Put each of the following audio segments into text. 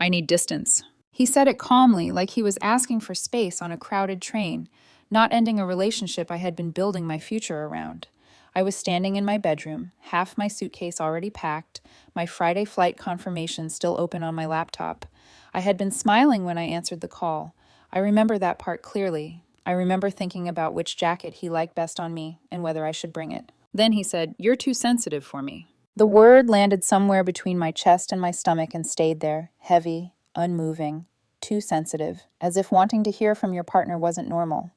I need distance. He said it calmly, like he was asking for space on a crowded train, not ending a relationship I had been building my future around. I was standing in my bedroom, half my suitcase already packed, my Friday flight confirmation still open on my laptop. I had been smiling when I answered the call. I remember that part clearly. I remember thinking about which jacket he liked best on me and whether I should bring it. Then he said, "You're too sensitive for me." The word landed somewhere between my chest and my stomach and stayed there, heavy, unmoving, too sensitive, as if wanting to hear from your partner wasn't normal.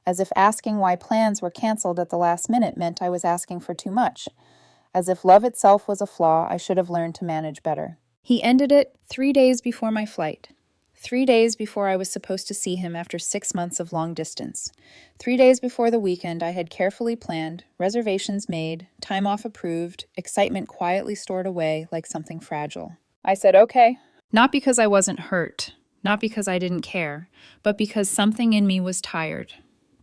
As if asking why plans were canceled at the last minute meant I was asking for too much. As if love itself was a flaw I should have learned to manage better. He ended it 3 days before my flight. 3 days before I was supposed to see him after 6 months of long distance. 3 days before the weekend I had carefully planned, reservations made, time off approved, excitement quietly stored away like something fragile. I said, okay. Not because I wasn't hurt, not because I didn't care, but because something in me was tired.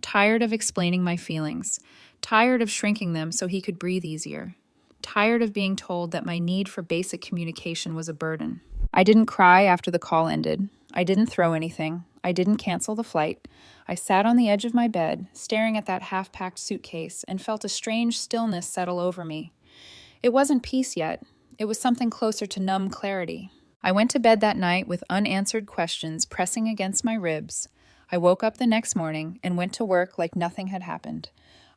Tired of explaining my feelings, tired of shrinking them so he could breathe easier, tired of being told that my need for basic communication was a burden. I didn't cry after the call ended. I didn't throw anything. I didn't cancel the flight. I sat on the edge of my bed, staring at that half-packed suitcase, and felt a strange stillness settle over me. It wasn't peace yet. It was something closer to numb clarity. I went to bed that night with unanswered questions pressing against my ribs. I woke up the next morning and went to work like nothing had happened.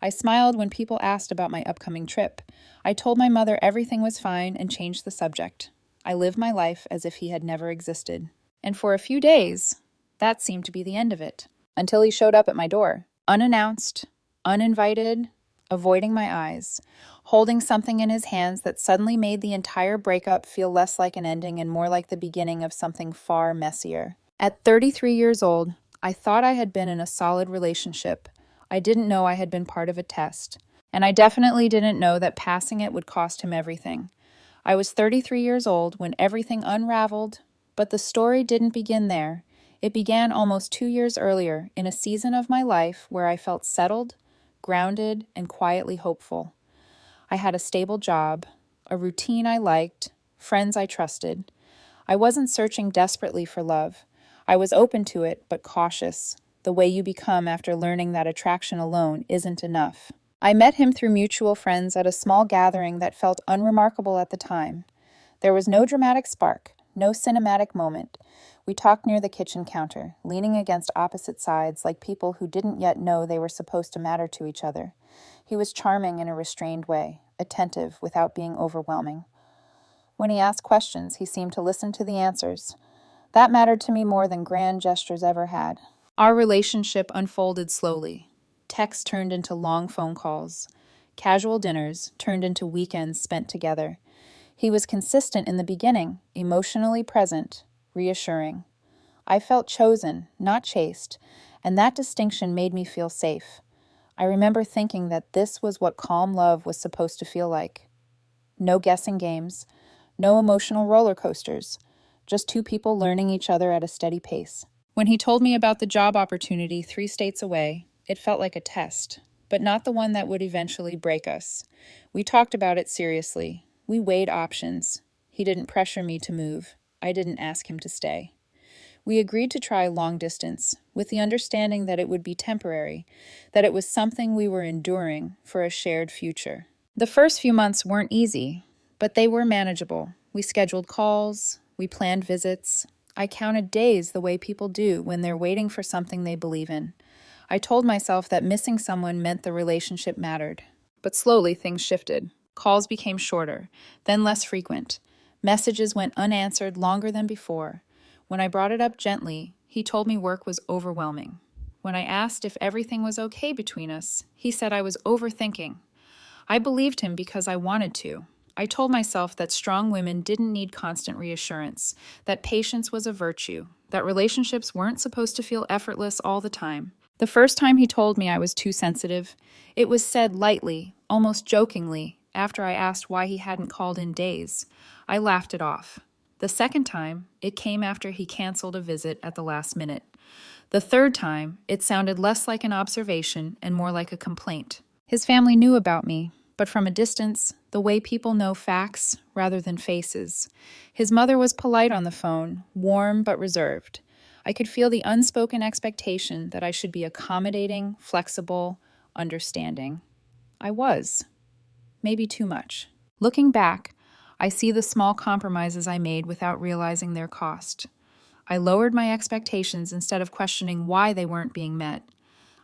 I smiled when people asked about my upcoming trip. I told my mother everything was fine and changed the subject. I lived my life as if he had never existed. And for a few days, that seemed to be the end of it. Until he showed up at my door, unannounced, uninvited, avoiding my eyes, holding something in his hands that suddenly made the entire breakup feel less like an ending and more like the beginning of something far messier. At 33 years old, I thought I had been in a solid relationship. I didn't know I had been part of a test. And I definitely didn't know that passing it would cost him everything. I was 33 years old when everything unraveled, but the story didn't begin there. It began almost 2 years earlier, in a season of my life where I felt settled, grounded, and quietly hopeful. I had a stable job, a routine I liked, friends I trusted. I wasn't searching desperately for love. I was open to it, but cautious, the way you become after learning that attraction alone isn't enough. I met him through mutual friends at a small gathering that felt unremarkable at the time. There was no dramatic spark, no cinematic moment. We talked near the kitchen counter, leaning against opposite sides like people who didn't yet know they were supposed to matter to each other. He was charming in a restrained way, attentive without being overwhelming. When he asked questions, he seemed to listen to the answers. That mattered to me more than grand gestures ever had. Our relationship unfolded slowly. Texts turned into long phone calls. Casual dinners turned into weekends spent together. He was consistent in the beginning, emotionally present, reassuring. I felt chosen, not chased, and that distinction made me feel safe. I remember thinking that this was what calm love was supposed to feel like. No guessing games, no emotional roller coasters, just two people learning each other at a steady pace. When he told me about the job opportunity 3 states away, it felt like a test, but not the one that would eventually break us. We talked about it seriously. We weighed options. He didn't pressure me to move. I didn't ask him to stay. We agreed to try long distance, with the understanding that it would be temporary, that it was something we were enduring for a shared future. The first few months weren't easy, but they were manageable. We scheduled calls, we planned visits. I counted days the way people do when they're waiting for something they believe in. I told myself that missing someone meant the relationship mattered. But slowly things shifted. Calls became shorter, then less frequent. Messages went unanswered longer than before. When I brought it up gently, he told me work was overwhelming. When I asked if everything was okay between us, he said I was overthinking. I believed him because I wanted to. I told myself that strong women didn't need constant reassurance, that patience was a virtue, that relationships weren't supposed to feel effortless all the time. The first time he told me I was too sensitive, it was said lightly, almost jokingly, after I asked why he hadn't called in days. I laughed it off. The second time, it came after he canceled a visit at the last minute. The third time, it sounded less like an observation and more like a complaint. His family knew about me, but from a distance, the way people know facts rather than faces. His mother was polite on the phone, warm but reserved. I could feel the unspoken expectation that I should be accommodating, flexible, understanding. I was. Maybe too much. Looking back, I see the small compromises I made without realizing their cost. I lowered my expectations instead of questioning why they weren't being met.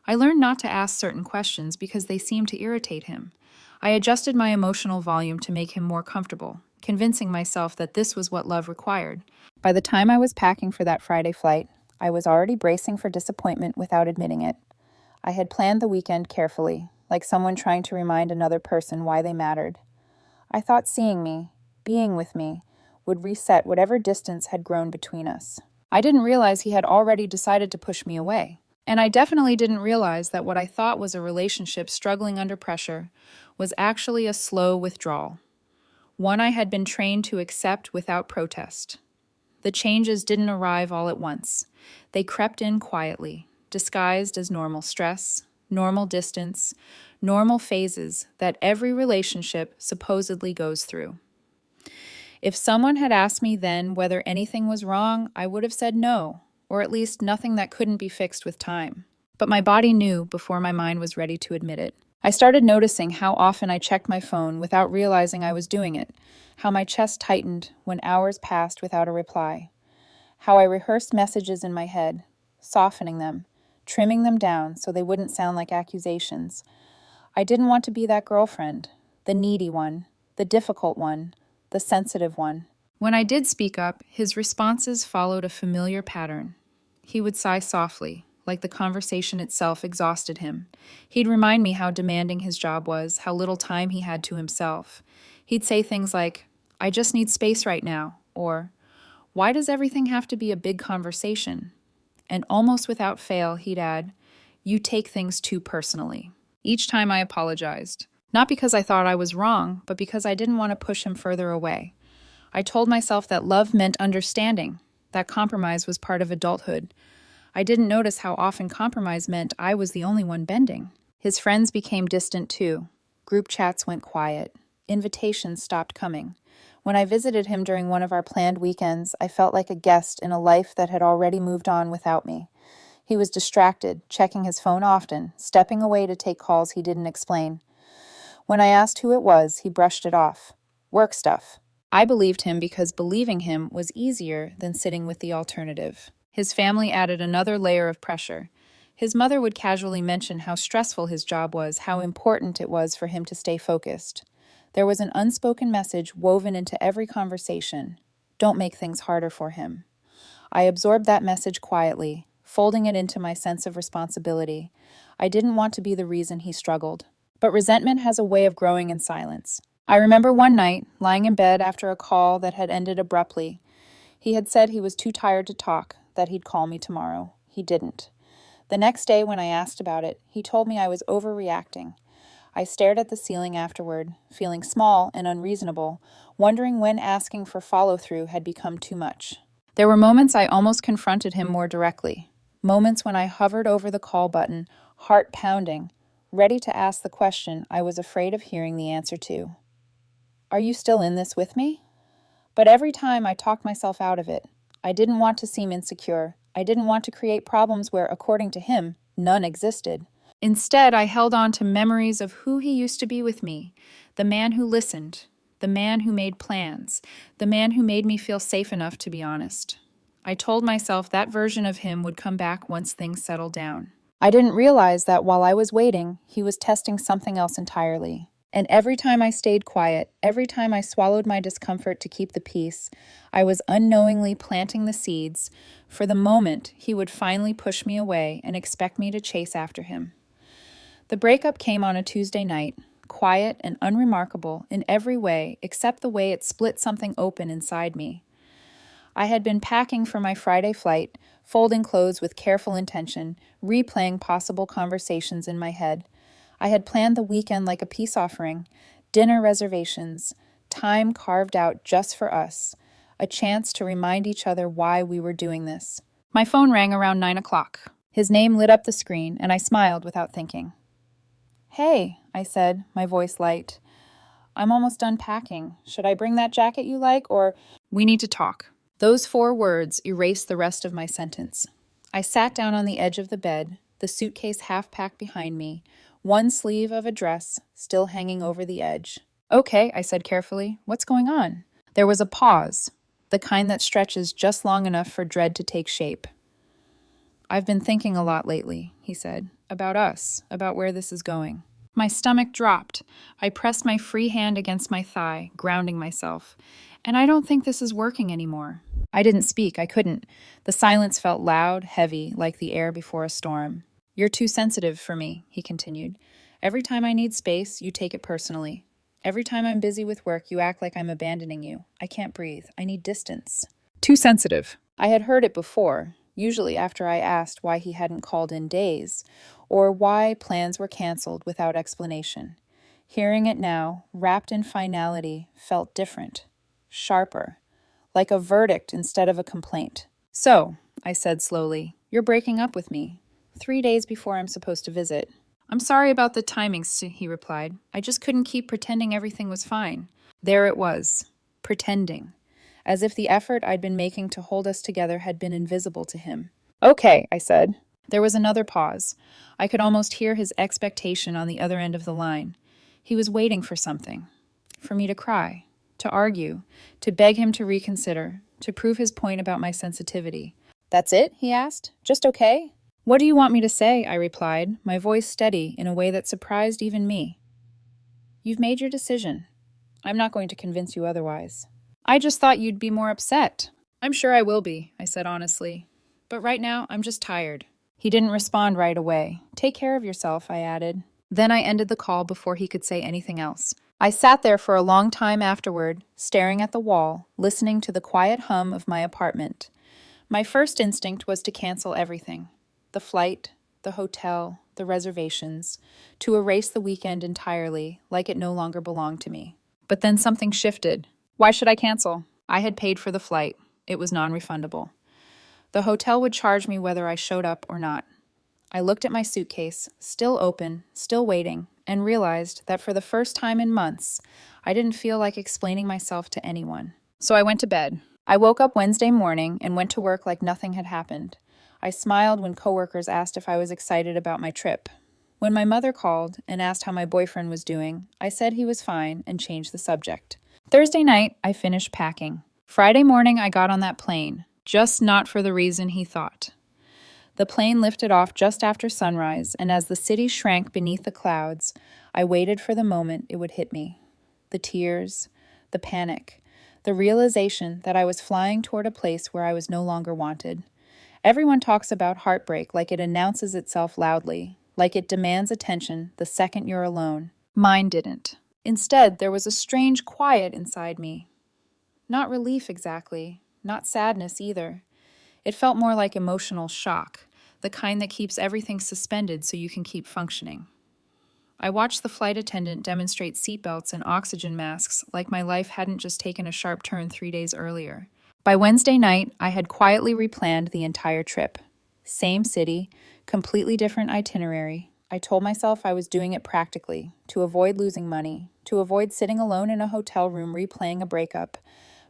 I learned not to ask certain questions because they seemed to irritate him. I adjusted my emotional volume to make him more comfortable, convincing myself that this was what love required. By the time I was packing for that Friday flight, I was already bracing for disappointment without admitting it. I had planned the weekend carefully, like someone trying to remind another person why they mattered. I thought seeing me, being with me, would reset whatever distance had grown between us. I didn't realize he had already decided to push me away. And I definitely didn't realize that what I thought was a relationship struggling under pressure was actually a slow withdrawal, one I had been trained to accept without protest. The changes didn't arrive all at once. They crept in quietly, disguised as normal stress, normal distance, normal phases that every relationship supposedly goes through. If someone had asked me then whether anything was wrong, I would have said no, or at least nothing that couldn't be fixed with time. But my body knew before my mind was ready to admit it. I started noticing how often I checked my phone without realizing I was doing it, how my chest tightened when hours passed without a reply, how I rehearsed messages in my head, softening them, trimming them down so they wouldn't sound like accusations. I didn't want to be that girlfriend, the needy one, the difficult one, the sensitive one. When I did speak up, his responses followed a familiar pattern. He would sigh softly, like the conversation itself exhausted him. He'd remind me how demanding his job was, how little time he had to himself. He'd say things like, "I just need space right now," or, "Why does everything have to be a big conversation?" And almost without fail, he'd add, "You take things too personally." Each time I apologized, not because I thought I was wrong, but because I didn't want to push him further away. I told myself that love meant understanding, that compromise was part of adulthood. I didn't notice how often compromise meant I was the only one bending. His friends became distant too. Group chats went quiet. Invitations stopped coming. When I visited him during one of our planned weekends, I felt like a guest in a life that had already moved on without me. He was distracted, checking his phone often, stepping away to take calls he didn't explain. When I asked who it was, he brushed it off. Work stuff. I believed him because believing him was easier than sitting with the alternative. His family added another layer of pressure. His mother would casually mention how stressful his job was, how important it was for him to stay focused. There was an unspoken message woven into every conversation. Don't make things harder for him. I absorbed that message quietly, folding it into my sense of responsibility. I didn't want to be the reason he struggled. But resentment has a way of growing in silence. I remember one night, lying in bed after a call that had ended abruptly. He had said he was too tired to talk, that he'd call me tomorrow. He didn't. The next day, when I asked about it, he told me I was overreacting. I stared at the ceiling afterward, feeling small and unreasonable, wondering when asking for follow-through had become too much. There were moments I almost confronted him more directly. Moments when I hovered over the call button, heart pounding, ready to ask the question I was afraid of hearing the answer to. Are you still in this with me? But every time I talked myself out of it. I didn't want to seem insecure. I didn't want to create problems where, according to him, none existed. Instead, I held on to memories of who he used to be with me, the man who listened, the man who made plans, the man who made me feel safe enough to be honest. I told myself that version of him would come back once things settled down. I didn't realize that while I was waiting, he was testing something else entirely. And every time I stayed quiet, every time I swallowed my discomfort to keep the peace, I was unknowingly planting the seeds for the moment he would finally push me away and expect me to chase after him. The breakup came on a Tuesday night, quiet and unremarkable in every way except the way it split something open inside me. I had been packing for my Friday flight, folding clothes with careful intention, replaying possible conversations in my head. I had planned the weekend like a peace offering, dinner reservations, time carved out just for us, a chance to remind each other why we were doing this. My phone rang around 9 o'clock. His name lit up the screen, and I smiled without thinking. "Hey," I said, my voice light. I'm almost done packing. Should I bring that jacket you like, or we need to talk? Those 4 words erased the rest of my sentence. I sat down on the edge of the bed, the suitcase half packed behind me, one sleeve of a dress still hanging over the edge. Okay, I said carefully. What's going on? There was a pause, the kind that stretches just long enough for dread to take shape. I've been thinking a lot lately, he said, about us, about where this is going. My stomach dropped. I pressed my free hand against my thigh, grounding myself. And I don't think this is working anymore. I didn't speak. I couldn't. The silence felt loud, heavy, like the air before a storm. You're too sensitive for me, he continued. Every time I need space, you take it personally. Every time I'm busy with work, you act like I'm abandoning you. I can't breathe. I need distance. Too sensitive. I had heard it before, usually after I asked why he hadn't called in days, or why plans were canceled without explanation. Hearing it now, wrapped in finality, felt different, sharper, like a verdict instead of a complaint. So, I said slowly, you're breaking up with me, 3 days before I'm supposed to visit. I'm sorry about the timings, he replied. I just couldn't keep pretending everything was fine. There it was, pretending, as if the effort I'd been making to hold us together had been invisible to him. Okay, I said. There was another pause. I could almost hear his expectation on the other end of the line. He was waiting for something. For me to cry, to argue, to beg him to reconsider, to prove his point about my sensitivity. That's it? He asked. Just okay? What do you want me to say? I replied, my voice steady in a way that surprised even me. You've made your decision. I'm not going to convince you otherwise. I just thought you'd be more upset. I'm sure I will be, I said honestly. But right now, I'm just tired. He didn't respond right away. Take care of yourself, I added. Then I ended the call before he could say anything else. I sat there for a long time afterward, staring at the wall, listening to the quiet hum of my apartment. My first instinct was to cancel everything. The flight, the hotel, the reservations, to erase the weekend entirely, like it no longer belonged to me. But then something shifted. Why should I cancel? I had paid for the flight. It was non-refundable. The hotel would charge me whether I showed up or not. I looked at my suitcase, still open, still waiting, and realized that for the first time in months, I didn't feel like explaining myself to anyone. So I went to bed. I woke up Wednesday morning and went to work like nothing had happened. I smiled when coworkers asked if I was excited about my trip. When my mother called and asked how my boyfriend was doing, I said he was fine and changed the subject. Thursday night, I finished packing. Friday morning, I got on that plane, just not for the reason he thought. The plane lifted off just after sunrise, and as the city shrank beneath the clouds, I waited for the moment it would hit me. The tears, the panic, the realization that I was flying toward a place where I was no longer wanted. Everyone talks about heartbreak like it announces itself loudly, like it demands attention the second you're alone. Mine didn't. Instead, there was a strange quiet inside me. Not relief exactly, not sadness either. It felt more like emotional shock, the kind that keeps everything suspended so you can keep functioning. I watched the flight attendant demonstrate seatbelts and oxygen masks like my life hadn't just taken a sharp turn 3 days earlier. By Wednesday night, I had quietly replanned the entire trip. Same city, completely different itinerary. I told myself I was doing it practically, to avoid losing money, to avoid sitting alone in a hotel room replaying a breakup.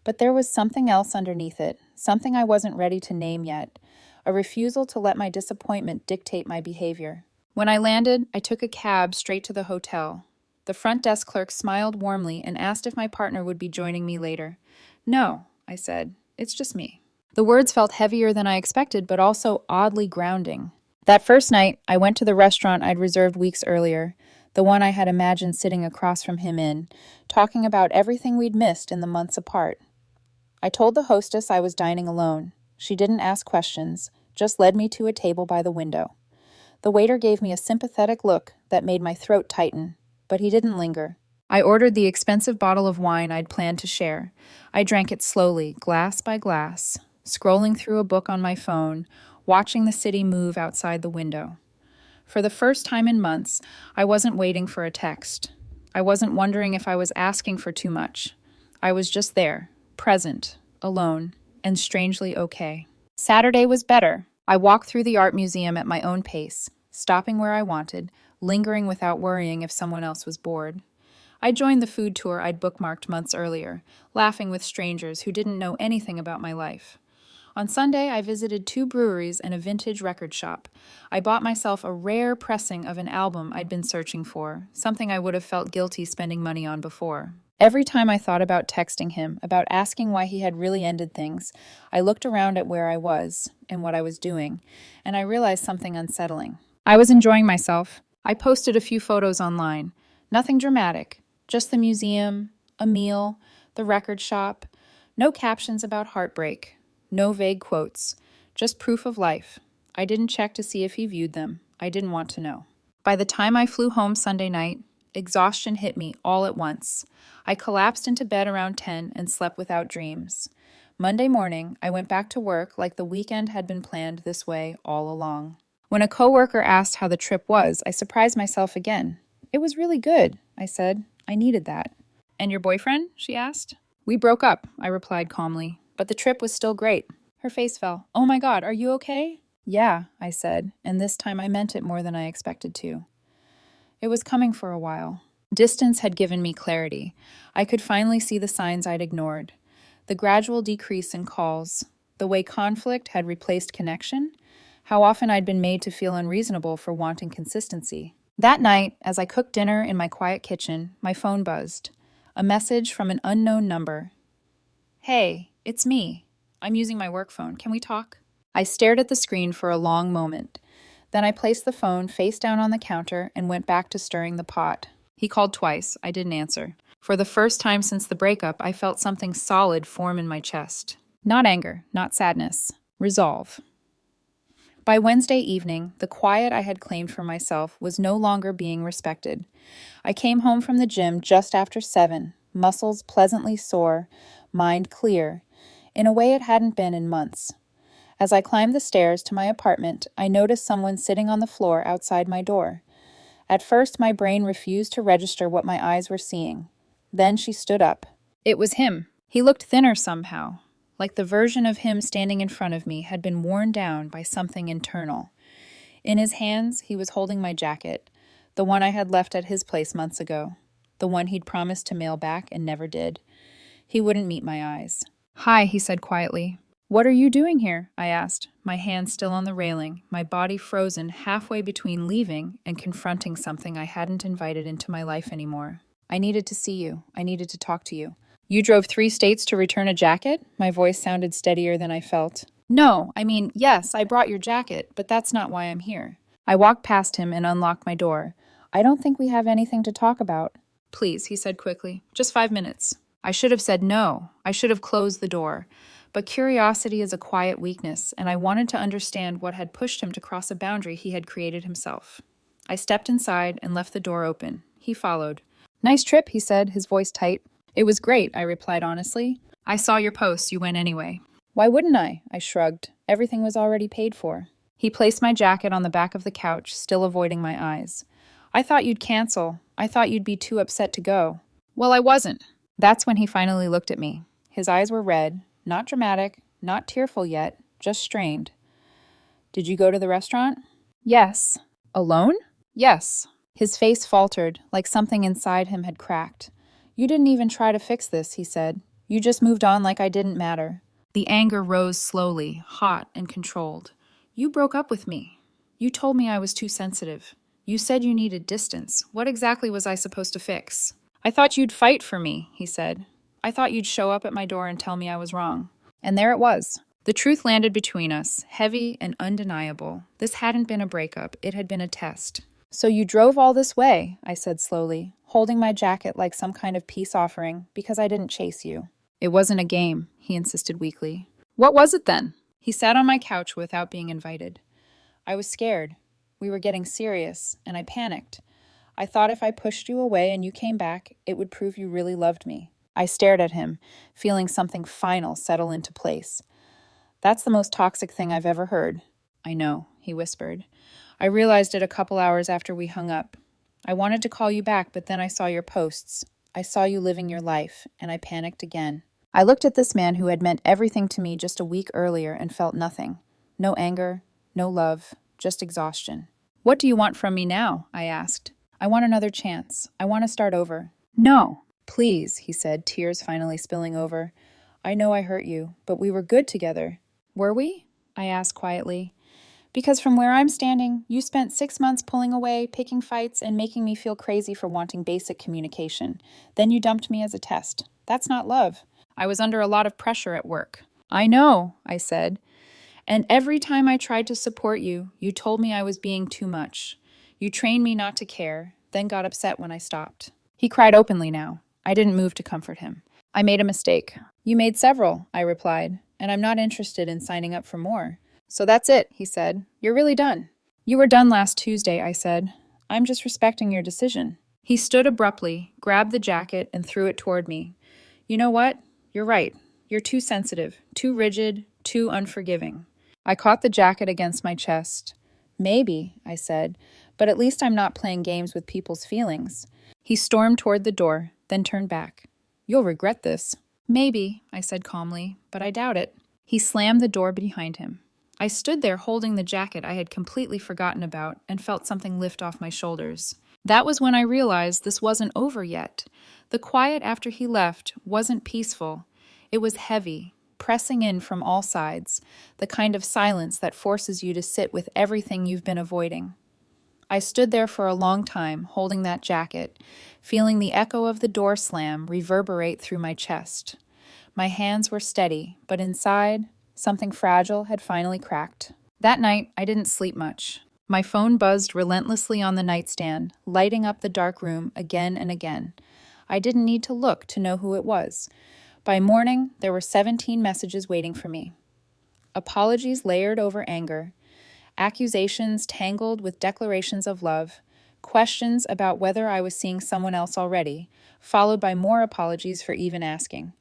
But there was something else underneath it, something I wasn't ready to name yet, a refusal to let my disappointment dictate my behavior. When I landed, I took a cab straight to the hotel. The front desk clerk smiled warmly and asked if my partner would be joining me later. No, I said. It's just me. The words felt heavier than I expected, but also oddly grounding. That first night, I went to the restaurant I'd reserved weeks earlier, the one I had imagined sitting across from him in, talking about everything we'd missed in the months apart. I told the hostess I was dining alone. She didn't ask questions, just led me to a table by the window. The waiter gave me a sympathetic look that made my throat tighten, but he didn't linger. I ordered the expensive bottle of wine I'd planned to share. I drank it slowly, glass by glass, scrolling through a book on my phone, watching the city move outside the window. For the first time in months, I wasn't waiting for a text. I wasn't wondering if I was asking for too much. I was just there, present, alone, and strangely okay. Saturday was better. I walked through the art museum at my own pace, stopping where I wanted, lingering without worrying if someone else was bored. I joined the food tour I'd bookmarked months earlier, laughing with strangers who didn't know anything about my life. On Sunday, I visited 2 breweries and a vintage record shop. I bought myself a rare pressing of an album I'd been searching for, something I would have felt guilty spending money on before. Every time I thought about texting him, about asking why he had really ended things, I looked around at where I was and what I was doing, and I realized something unsettling. I was enjoying myself. I posted a few photos online. Nothing dramatic, just the museum, a meal, the record shop. No captions about heartbreak. No vague quotes, just proof of life. I didn't check to see if he viewed them. I didn't want to know. By the time I flew home Sunday night, exhaustion hit me all at once. I collapsed into bed around 10 and slept without dreams. Monday morning, I went back to work like the weekend had been planned this way all along. When a coworker asked how the trip was, I surprised myself again. "It was really good," I said. "I needed that." "And your boyfriend?" she asked. "We broke up," I replied calmly. "But the trip was still great." Her face fell. "Oh my God, are you okay?" "Yeah," I said, and this time I meant it more than I expected to. It was coming for a while. Distance had given me clarity. I could finally see the signs I'd ignored. The gradual decrease in calls, the way conflict had replaced connection, how often I'd been made to feel unreasonable for wanting consistency. That night, as I cooked dinner in my quiet kitchen, my phone buzzed. A message from an unknown number. "Hey, it's me. I'm using my work phone. Can we talk?" I stared at the screen for a long moment. Then I placed the phone face down on the counter and went back to stirring the pot. He called twice. I didn't answer. For the first time since the breakup, I felt something solid form in my chest. Not anger, not sadness. Resolve. By Wednesday evening, the quiet I had claimed for myself was no longer being respected. I came home from the gym just after 7, muscles pleasantly sore, mind clear, in a way it hadn't been in months. As I climbed the stairs to my apartment, I noticed someone sitting on the floor outside my door. At first, my brain refused to register what my eyes were seeing. Then she stood up. It was him. He looked thinner somehow, like the version of him standing in front of me had been worn down by something internal. In his hands, he was holding my jacket, the one I had left at his place months ago, the one he'd promised to mail back and never did. He wouldn't meet my eyes. "Hi," he said quietly. "What are you doing here?" I asked, my hand still on the railing, my body frozen halfway between leaving and confronting something I hadn't invited into my life anymore. "I needed to see you. I needed to talk to you." "You drove 3 states to return a jacket?" My voice sounded steadier than I felt. "No, yes, I brought your jacket, but that's not why I'm here." I walked past him and unlocked my door. "I don't think we have anything to talk about." "Please," he said quickly. "Just 5 minutes." I should have said no. I should have closed the door. But curiosity is a quiet weakness, and I wanted to understand what had pushed him to cross a boundary he had created himself. I stepped inside and left the door open. He followed. "Nice trip," he said, his voice tight. "It was great," I replied honestly. "I saw your posts. You went anyway." "Why wouldn't I?" I shrugged. Everything was already paid for. He placed my jacket on the back of the couch, still avoiding my eyes. "I thought you'd cancel. I thought you'd be too upset to go." "Well, I wasn't." That's when he finally looked at me. His eyes were red, not dramatic, not tearful yet, just strained. "Did you go to the restaurant?" "Yes." "Alone?" "Yes." His face faltered, like something inside him had cracked. "You didn't even try to fix this," he said. "You just moved on like I didn't matter." The anger rose slowly, hot and controlled. "You broke up with me. You told me I was too sensitive. You said you needed distance. What exactly was I supposed to fix?" "I thought you'd fight for me," he said. "I thought you'd show up at my door and tell me I was wrong." And there it was. The truth landed between us, heavy and undeniable. This hadn't been a breakup, it had been a test. "So you drove all this way," I said slowly, holding my jacket like some kind of peace offering, "because I didn't chase you." "It wasn't a game," he insisted weakly. "What was it then?" He sat on my couch without being invited. "I was scared. We were getting serious, and I panicked. I thought if I pushed you away and you came back, it would prove you really loved me." I stared at him, feeling something final settle into place. "That's the most toxic thing I've ever heard." "I know," he whispered. "I realized it a couple hours after we hung up. I wanted to call you back, but then I saw your posts. I saw you living your life, and I panicked again." I looked at this man who had meant everything to me just a week earlier and felt nothing. No anger, no love, just exhaustion. "What do you want from me now?" I asked. "I want another chance. I want to start over. No. Please, he said, tears finally spilling over. I know I hurt you, but we were good together. Were we? I asked quietly. Because from where I'm standing, you spent 6 months pulling away, picking fights, and making me feel crazy for wanting basic communication. Then you dumped me as a test. That's not love. I was under a lot of pressure at work. I know, I said. And every time I tried to support you, you told me I was being too much. You trained me not to care, then got upset when I stopped. He cried openly now. I didn't move to comfort him. I made a mistake. You made several, I replied, and I'm not interested in signing up for more. So that's it, he said. You're really done. You were done last Tuesday, I said. I'm just respecting your decision. He stood abruptly, grabbed the jacket, and threw it toward me. You know what? You're right. You're too sensitive, too rigid, too unforgiving. I caught the jacket against my chest. Maybe, I said, but at least I'm not playing games with people's feelings. He stormed toward the door, then turned back. You'll regret this. Maybe, I said calmly, but I doubt it. He slammed the door behind him. I stood there holding the jacket I had completely forgotten about and felt something lift off my shoulders. That was when I realized this wasn't over yet. The quiet after he left wasn't peaceful. It was heavy, pressing in from all sides, the kind of silence that forces you to sit with everything you've been avoiding. I stood there for a long time, holding that jacket, feeling the echo of the door slam reverberate through my chest. My hands were steady, but inside, something fragile had finally cracked. That night, I didn't sleep much. My phone buzzed relentlessly on the nightstand, lighting up the dark room again and again. I didn't need to look to know who it was. By morning, there were 17 messages waiting for me. Apologies layered over anger, accusations tangled with declarations of love, questions about whether I was seeing someone else already, followed by more apologies for even asking.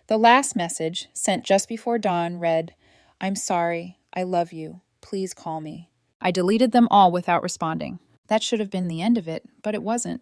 The last message, sent just before dawn, read, I'm sorry, I love you, please call me. I deleted them all without responding. That should have been the end of it, but it wasn't.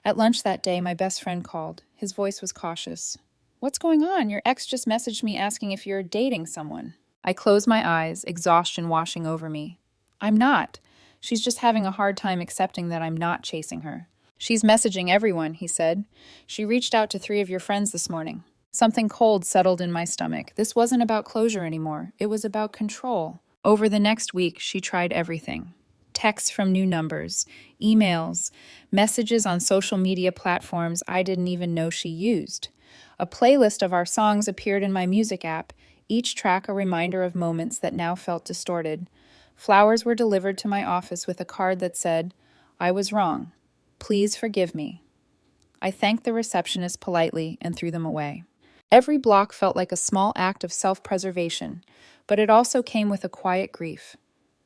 At lunch that day, my best friend called. His voice was cautious. What's going on? Your ex just messaged me asking if you're dating someone. I closed my eyes, exhaustion washing over me. I'm not. She's just having a hard time accepting that I'm not chasing her. She's messaging everyone, he said. She reached out to 3 of your friends this morning. Something cold settled in my stomach. This wasn't about closure anymore. It was about control. Over the next week, she tried everything. Texts from new numbers, emails, messages on social media platforms I didn't even know she used. A playlist of our songs appeared in my music app, each track a reminder of moments that now felt distorted. Flowers were delivered to my office with a card that said, I was wrong. Please forgive me. I thanked the receptionist politely and threw them away. Every block felt like a small act of self-preservation, but it also came with a quiet grief.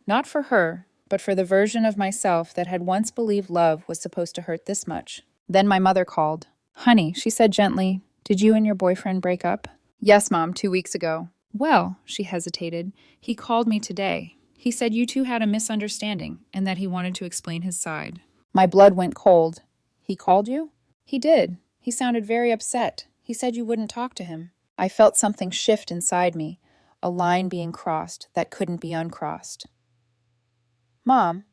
Not for her, but for the version of myself that had once believed love was supposed to hurt this much. Then my mother called. Honey, she said gently, did you and your boyfriend break up? Yes, Mom, 2 weeks ago. Well, she hesitated, he called me today. He said you two had a misunderstanding and that he wanted to explain his side. My blood went cold. He called you? He did. He sounded very upset. He said you wouldn't talk to him. I felt something shift inside me, a line being crossed that couldn't be uncrossed. Mom,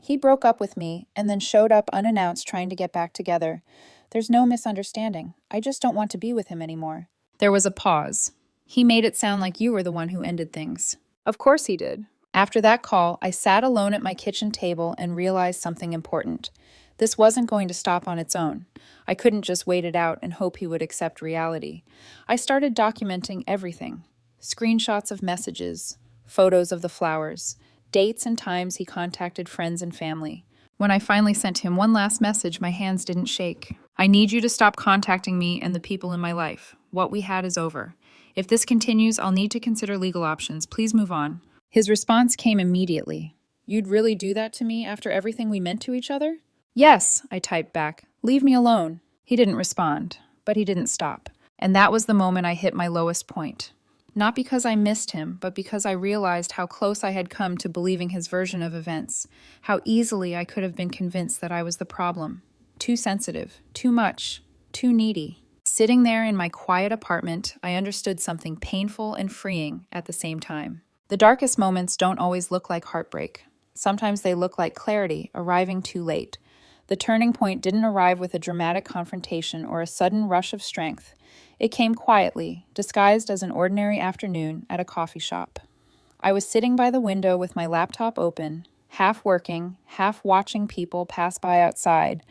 he broke up with me and then showed up unannounced trying to get back together. There's no misunderstanding. I just don't want to be with him anymore. There was a pause. He made it sound like you were the one who ended things. Of course he did. After that call, I sat alone at my kitchen table and realized something important. This wasn't going to stop on its own. I couldn't just wait it out and hope he would accept reality. I started documenting everything. Screenshots of messages, photos of the flowers, dates and times he contacted friends and family. When I finally sent him one last message, my hands didn't shake. I need you to stop contacting me and the people in my life. What we had is over. If this continues, I'll need to consider legal options. Please move on. His response came immediately. You'd really do that to me after everything we meant to each other? Yes, I typed back. Leave me alone. He didn't respond, but he didn't stop. And that was the moment I hit my lowest point. Not because I missed him, but because I realized how close I had come to believing his version of events, how easily I could have been convinced that I was the problem. Too sensitive, too much, too needy. Sitting there in my quiet apartment, I understood something painful and freeing at the same time. The darkest moments don't always look like heartbreak. Sometimes they look like clarity arriving too late. The turning point didn't arrive with a dramatic confrontation or a sudden rush of strength. It came quietly, disguised as an ordinary afternoon at a coffee shop. I was sitting by the window with my laptop open, half working, half watching people pass by outside,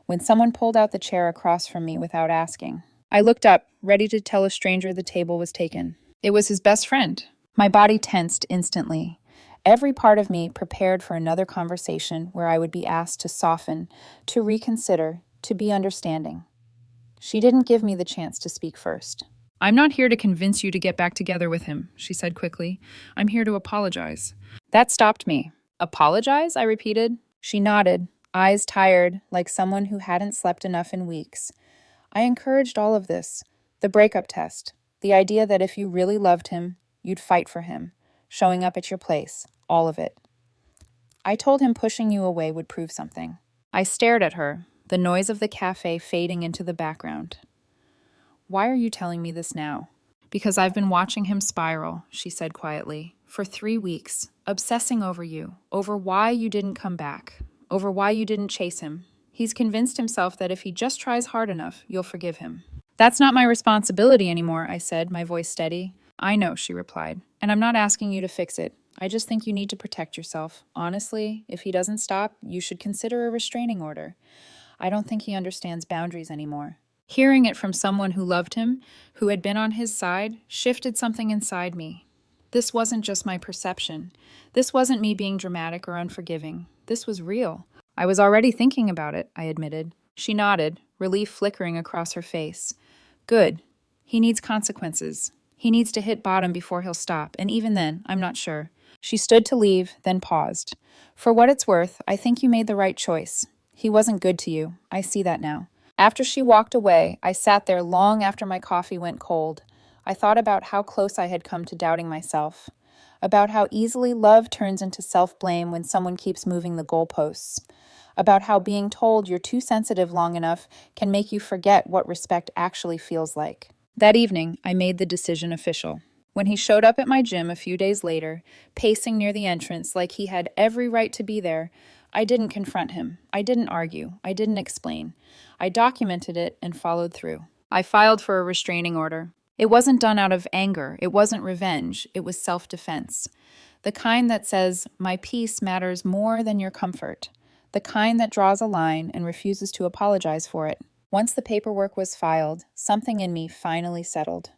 when someone pulled out the chair across from me without asking. I looked up, ready to tell a stranger the table was taken. It was his best friend. My body tensed instantly. Every part of me prepared for another conversation where I would be asked to soften, to reconsider, to be understanding. She didn't give me the chance to speak first. "I'm not here to convince you to get back together with him," she said quickly. "I'm here to apologize." That stopped me. "Apologize?" I repeated. She nodded, eyes tired, like someone who hadn't slept enough in weeks. I encouraged all of this. The breakup test. The idea that if you really loved him, you'd fight for him. Showing up at your place. All of it. I told him pushing you away would prove something. I stared at her, the noise of the cafe fading into the background. "Why are you telling me this now?" "Because I've been watching him spiral," she said quietly, "for 3 weeks, obsessing over you, over why you didn't come back, over why you didn't chase him. He's convinced himself that if he just tries hard enough, you'll forgive him." "That's not my responsibility anymore," I said, my voice steady. "I know," she replied, "and I'm not asking you to fix it. I just think you need to protect yourself. Honestly, if he doesn't stop, you should consider a restraining order. I don't think he understands boundaries anymore." Hearing it from someone who loved him, who had been on his side, shifted something inside me. This wasn't just my perception. This wasn't me being dramatic or unforgiving. This was real. "I was already thinking about it," I admitted. She nodded, relief flickering across her face. "Good. He needs consequences. He needs to hit bottom before he'll stop, and even then, I'm not sure." She stood to leave, then paused. "For what it's worth, I think you made the right choice. He wasn't good to you. I see that now." After she walked away, I sat there long after my coffee went cold. I thought about how close I had come to doubting myself, about how easily love turns into self-blame when someone keeps moving the goalposts, about how being told you're too sensitive long enough can make you forget what respect actually feels like. That evening, I made the decision official. When he showed up at my gym a few days later, pacing near the entrance like he had every right to be there, I didn't confront him. I didn't argue. I didn't explain. I documented it and followed through. I filed for a restraining order. It wasn't done out of anger. It wasn't revenge. It was self-defense. The kind that says, "My peace matters more than your comfort." The kind that draws a line and refuses to apologize for it. Once the paperwork was filed, something in me finally settled.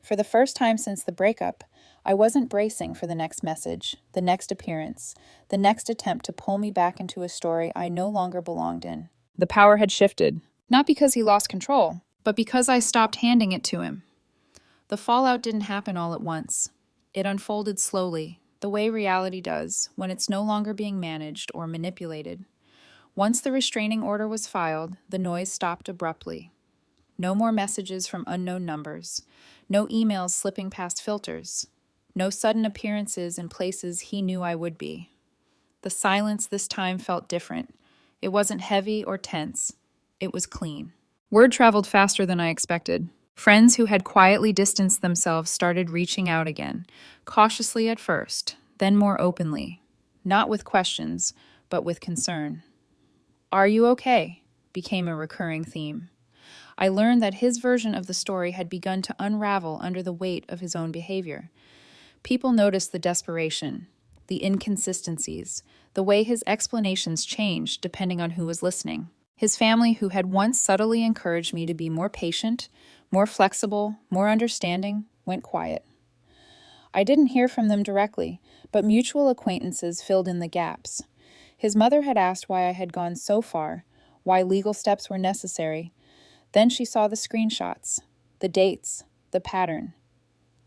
For the first time since the breakup, I wasn't bracing for the next message, the next appearance, the next attempt to pull me back into a story I no longer belonged in. The power had shifted, not because he lost control, but because I stopped handing it to him. The fallout didn't happen all at once. It unfolded slowly, the way reality does, when it's no longer being managed or manipulated. Once the restraining order was filed, the noise stopped abruptly. No more messages from unknown numbers, no emails slipping past filters, no sudden appearances in places he knew I would be. The silence this time felt different. It wasn't heavy or tense. It was clean. Word traveled faster than I expected. Friends who had quietly distanced themselves started reaching out again, cautiously at first, then more openly, not with questions, but with concern. "Are you okay?" became a recurring theme. I learned that his version of the story had begun to unravel under the weight of his own behavior. People noticed the desperation, the inconsistencies, the way his explanations changed depending on who was listening. His family, who had once subtly encouraged me to be more patient, more flexible, more understanding, went quiet. I didn't hear from them directly, but mutual acquaintances filled in the gaps. His mother had asked why I had gone so far, why legal steps were necessary. Then she saw the screenshots, the dates, the pattern.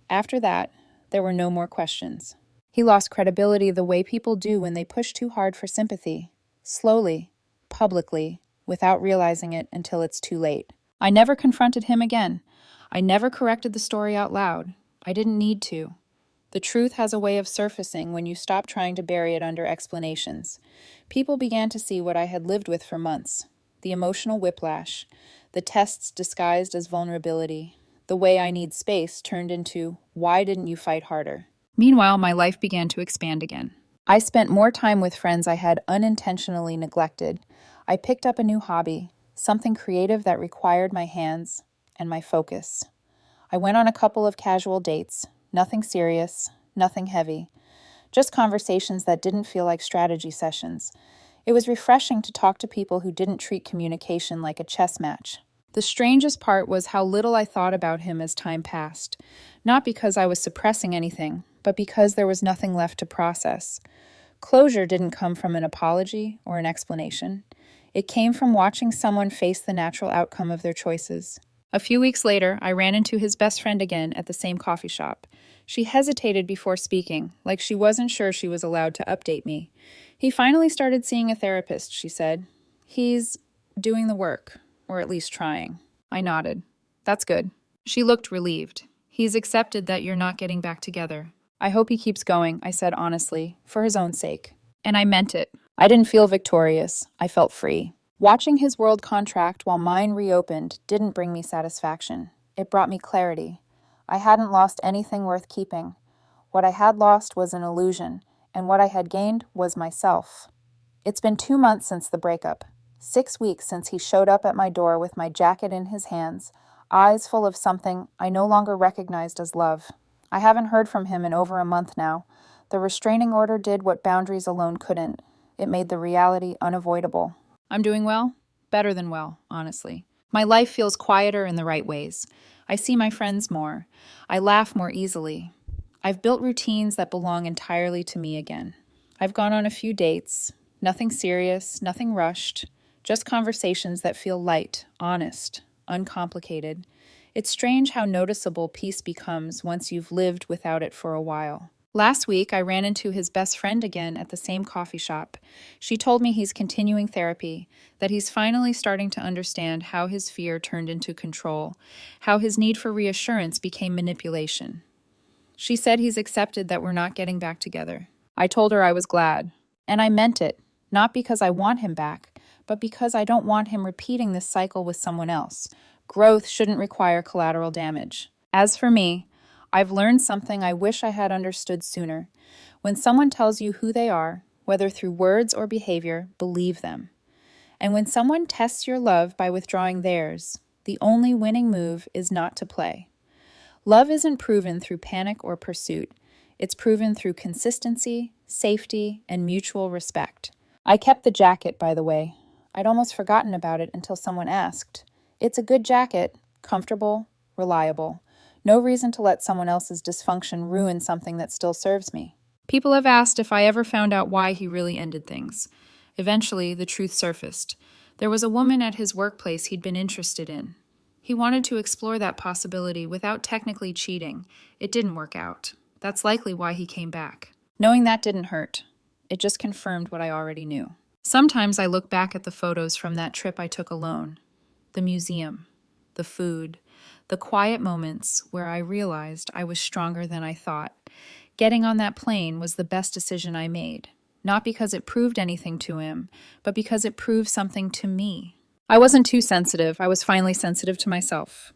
After that, there were no more questions. He lost credibility the way people do when they push too hard for sympathy, slowly, publicly, without realizing it until it's too late. I never confronted him again. I never corrected the story out loud. I didn't need to. The truth has a way of surfacing when you stop trying to bury it under explanations. People began to see what I had lived with for months. The emotional whiplash, the tests disguised as vulnerability, the way I need space turned into, "Why didn't you fight harder?" Meanwhile, my life began to expand again. I spent more time with friends I had unintentionally neglected. I picked up a new hobby, something creative that required my hands and my focus. I went on a couple of casual dates, nothing serious, nothing heavy, just conversations that didn't feel like strategy sessions. It was refreshing to talk to people who didn't treat communication like a chess match. The strangest part was how little I thought about him as time passed, not because I was suppressing anything, but because there was nothing left to process. Closure didn't come from an apology or an explanation. It came from watching someone face the natural outcome of their choices. A few weeks later, I ran into his best friend again at the same coffee shop. She hesitated before speaking, like she wasn't sure she was allowed to update me. He finally started seeing a therapist, she said. He's doing the work, or at least trying. I nodded. That's good. She looked relieved. He's accepted that you're not getting back together. I hope he keeps going, I said honestly, for his own sake. And I meant it. I didn't feel victorious. I felt free. Watching his world contract while mine reopened didn't bring me satisfaction. It brought me clarity. I hadn't lost anything worth keeping. What I had lost was an illusion, and what I had gained was myself. It's been 2 months since the breakup. 6 weeks since he showed up at my door with my jacket in his hands, eyes full of something I no longer recognized as love. I haven't heard from him in over a month now. The restraining order did what boundaries alone couldn't. It made the reality unavoidable. I'm doing well? Better than well, honestly. My life feels quieter in the right ways. I see my friends more. I laugh more easily. I've built routines that belong entirely to me again. I've gone on a few dates. Nothing serious, nothing rushed. Just conversations that feel light, honest, uncomplicated. It's strange how noticeable peace becomes once you've lived without it for a while. Last week, I ran into his best friend again at the same coffee shop. She told me he's continuing therapy, that he's finally starting to understand how his fear turned into control, how his need for reassurance became manipulation. She said he's accepted that we're not getting back together. I told her I was glad. And I meant it, not because I want him back, but because I don't want him repeating this cycle with someone else. Growth shouldn't require collateral damage. As for me, I've learned something I wish I had understood sooner. When someone tells you who they are, whether through words or behavior, believe them. And when someone tests your love by withdrawing theirs, the only winning move is not to play. Love isn't proven through panic or pursuit. It's proven through consistency, safety, and mutual respect. I kept the jacket, by the way. I'd almost forgotten about it until someone asked. It's a good jacket, comfortable, reliable. No reason to let someone else's dysfunction ruin something that still serves me. People have asked if I ever found out why he really ended things. Eventually, the truth surfaced. There was a woman at his workplace he'd been interested in. He wanted to explore that possibility without technically cheating. It didn't work out. That's likely why he came back. Knowing that didn't hurt. It just confirmed what I already knew. Sometimes I look back at the photos from that trip I took alone. The museum, the food, the quiet moments where I realized I was stronger than I thought. Getting on that plane was the best decision I made, not because it proved anything to him, but because it proved something to me. I wasn't too sensitive. I was finally sensitive to myself.